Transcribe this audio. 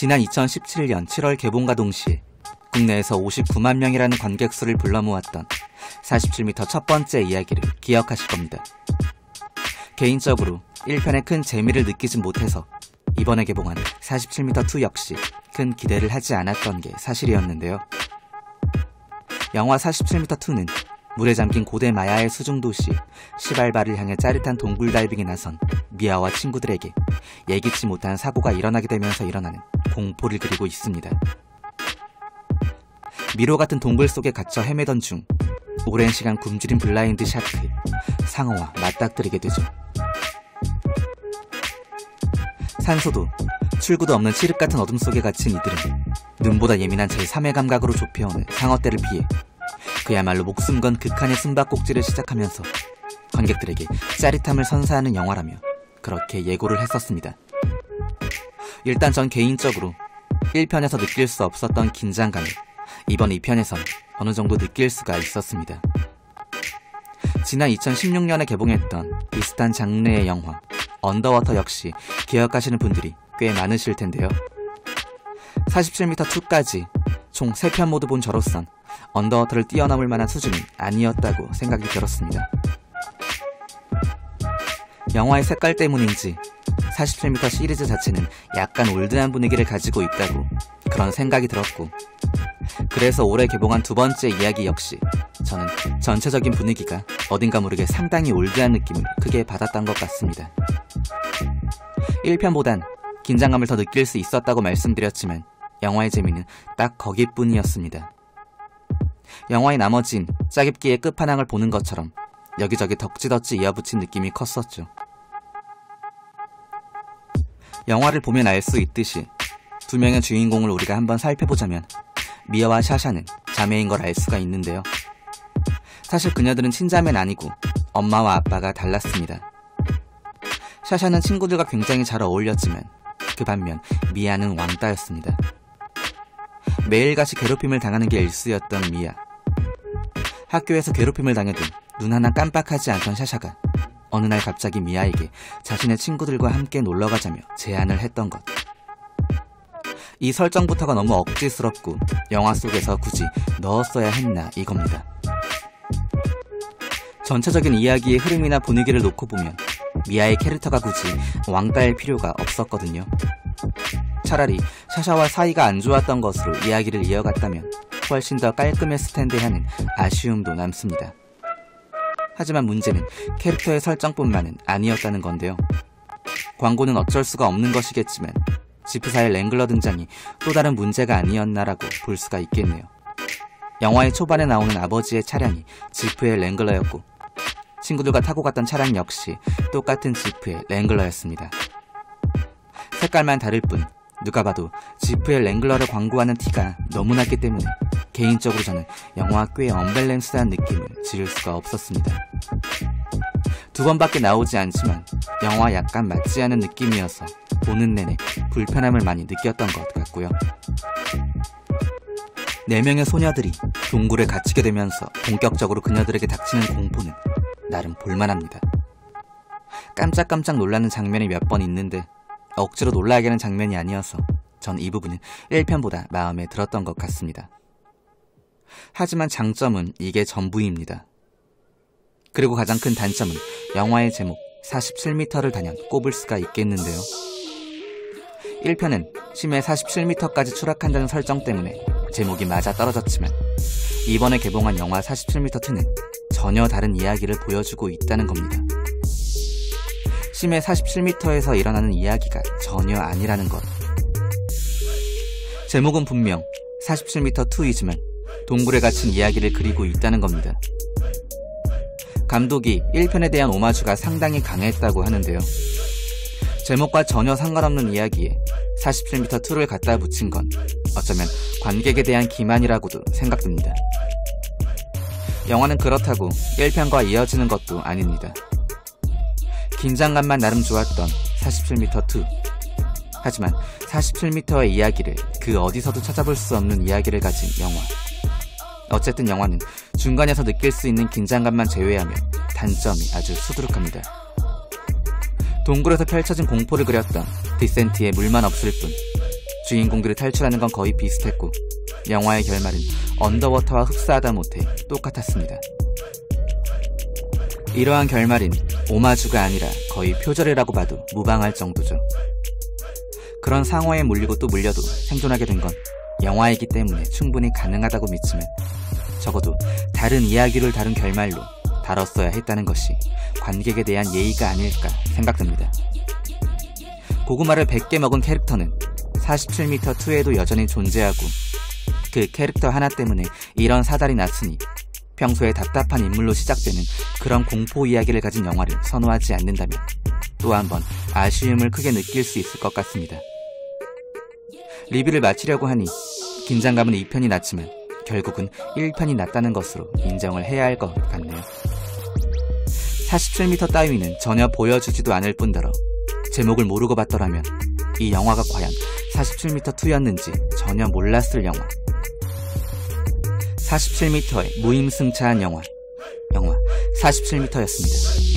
지난 2017년 7월 개봉과 동시에 국내에서 59만 명이라는 관객 수를 불러 모았던 47m 첫 번째 이야기를 기억하실 겁니다. 개인적으로 1편에 큰 재미를 느끼진 못해서 이번에 개봉한 47m2 역시 큰 기대를 하지 않았던 게 사실이었는데요. 영화 47m2는 물에 잠긴 고대 마야의 수중도시 시발바를 향해 짜릿한 동굴 다이빙에 나선 미아와 친구들에게 예기치 못한 사고가 일어나게 되면서 일어나는 공포를 그리고 있습니다. 미로 같은 동굴 속에 갇혀 헤매던 중 오랜 시간 굶주린 블라인드 샤크 상어와 맞닥뜨리게 되죠. 산소도 출구도 없는 칠흑 같은 어둠 속에 갇힌 이들은 눈보다 예민한 제3의 감각으로 좁혀오는 상어떼를 피해 그야말로 목숨 건 극한의 숨바꼭질을 시작하면서 관객들에게 짜릿함을 선사하는 영화라며 그렇게 예고를 했었습니다. 일단 전 개인적으로 1편에서 느낄 수 없었던 긴장감을 이번 2편에선 어느 정도 느낄 수가 있었습니다. 지난 2016년에 개봉했던 비슷한 장르의 영화 언더워터 역시 기억하시는 분들이 꽤 많으실 텐데요. 47m2까지 총 3편 모두 본 저로선 언더워터를 뛰어넘을 만한 수준은 아니었다고 생각이 들었습니다. 영화의 색깔 때문인지 47m 시리즈 자체는 약간 올드한 분위기를 가지고 있다고 그런 생각이 들었고, 그래서 올해 개봉한 두 번째 이야기 역시 저는 전체적인 분위기가 어딘가 모르게 상당히 올드한 느낌을 크게 받았던 것 같습니다. 1편보단 긴장감을 더 느낄 수 있었다고 말씀드렸지만 영화의 재미는 딱 거기뿐이었습니다. 영화의 나머진 짜깁기의 끝판왕을 보는 것처럼 여기저기 덕지덕지 이어붙인 느낌이 컸었죠. 영화를 보면 알 수 있듯이 두 명의 주인공을 우리가 한번 살펴보자면 미아와 샤샤는 자매인 걸 알 수가 있는데요. 사실 그녀들은 친자매는 아니고 엄마와 아빠가 달랐습니다. 샤샤는 친구들과 굉장히 잘 어울렸지만 그 반면 미아는 왕따였습니다. 매일같이 괴롭힘을 당하는 게 일쑤였던 미아. 학교에서 괴롭힘을 당해도 눈 하나 깜빡하지 않던 샤샤가 어느 날 갑자기 미아에게 자신의 친구들과 함께 놀러가자며 제안을 했던 것. 이 설정부터가 너무 억지스럽고 영화 속에서 굳이 넣었어야 했나 이겁니다. 전체적인 이야기의 흐름이나 분위기를 놓고 보면 미아의 캐릭터가 굳이 왕따일 필요가 없었거든요. 차라리 샤샤와 사이가 안 좋았던 것으로 이야기를 이어갔다면 훨씬 더 깔끔했을 텐데 하는 아쉬움도 남습니다. 하지만 문제는 캐릭터의 설정뿐만은 아니었다는 건데요. 광고는 어쩔 수가 없는 것이겠지만 지프사의 랭글러 등장이 또 다른 문제가 아니었나라고 볼 수가 있겠네요. 영화의 초반에 나오는 아버지의 차량이 지프의 랭글러였고 친구들과 타고 갔던 차량 역시 똑같은 지프의 랭글러였습니다. 색깔만 다를 뿐 누가 봐도 지프의 랭글러를 광고하는 티가 너무 났기 때문에 개인적으로 저는 영화 꽤 언밸런스한 느낌을 지을 수가 없었습니다. 두 번밖에 나오지 않지만 영화 약간 맞지 않은 느낌이어서 보는 내내 불편함을 많이 느꼈던 것 같고요. 4명의 소녀들이 동굴에 갇히게 되면서 본격적으로 그녀들에게 닥치는 공포는 나름 볼만합니다. 깜짝깜짝 놀라는 장면이 몇 번 있는데 억지로 놀라게 하는 장면이 아니어서 전 이 부분은 1편보다 마음에 들었던 것 같습니다. 하지만 장점은 이게 전부입니다. 그리고 가장 큰 단점은 영화의 제목 47m를 단연 꼽을 수가 있겠는데요. 1편은 심해 47m까지 추락한다는 설정 때문에 제목이 맞아 떨어졌지만 이번에 개봉한 영화 47m2는 전혀 다른 이야기를 보여주고 있다는 겁니다. 심해 47m에서 일어나는 이야기가 전혀 아니라는 것. 제목은 분명 47m2이지만 동굴에 갇힌 이야기를 그리고 있다는 겁니다. 감독이 1편에 대한 오마주가 상당히 강했다고 하는데요. 제목과 전혀 상관없는 이야기에 47m2를 갖다 붙인 건 어쩌면 관객에 대한 기만이라고도 생각됩니다. 영화는 그렇다고 1편과 이어지는 것도 아닙니다. 긴장감만 나름 좋았던 47m2. 하지만 47m의 이야기를 그 어디서도 찾아볼 수 없는 이야기를 가진 영화. 어쨌든 영화는 중간에서 느낄 수 있는 긴장감만 제외하면 단점이 아주 수두룩합니다. 동굴에서 펼쳐진 공포를 그렸던 디센트의 물만 없을 뿐 주인공들이 탈출하는 건 거의 비슷했고 영화의 결말은 언더워터와 흡사하다 못해 똑같았습니다. 이러한 결말은 오마주가 아니라 거의 표절이라고 봐도 무방할 정도죠. 그런 상어에 물리고 또 물려도 생존하게 된 건 영화이기 때문에 충분히 가능하다고 믿지만 적어도 다른 이야기를 다룬 결말로 다뤘어야 했다는 것이 관객에 대한 예의가 아닐까 생각됩니다. 고구마를 100개 먹은 캐릭터는 47m2에도 여전히 존재하고 그 캐릭터 하나 때문에 이런 사달이 났으니 평소에 답답한 인물로 시작되는 그런 공포 이야기를 가진 영화를 선호하지 않는다면 또 한 번 아쉬움을 크게 느낄 수 있을 것 같습니다. 리뷰를 마치려고 하니 긴장감은 2편이 났지만 결국은 1편이 낫다는 것으로 인정을 해야 할 것 같네요. 47m 따위는 전혀 보여주지도 않을 뿐더러 제목을 모르고 봤더라면 이 영화가 과연 47m2였는지 전혀 몰랐을 영화. 47m의 무임승차한 영화 47m였습니다.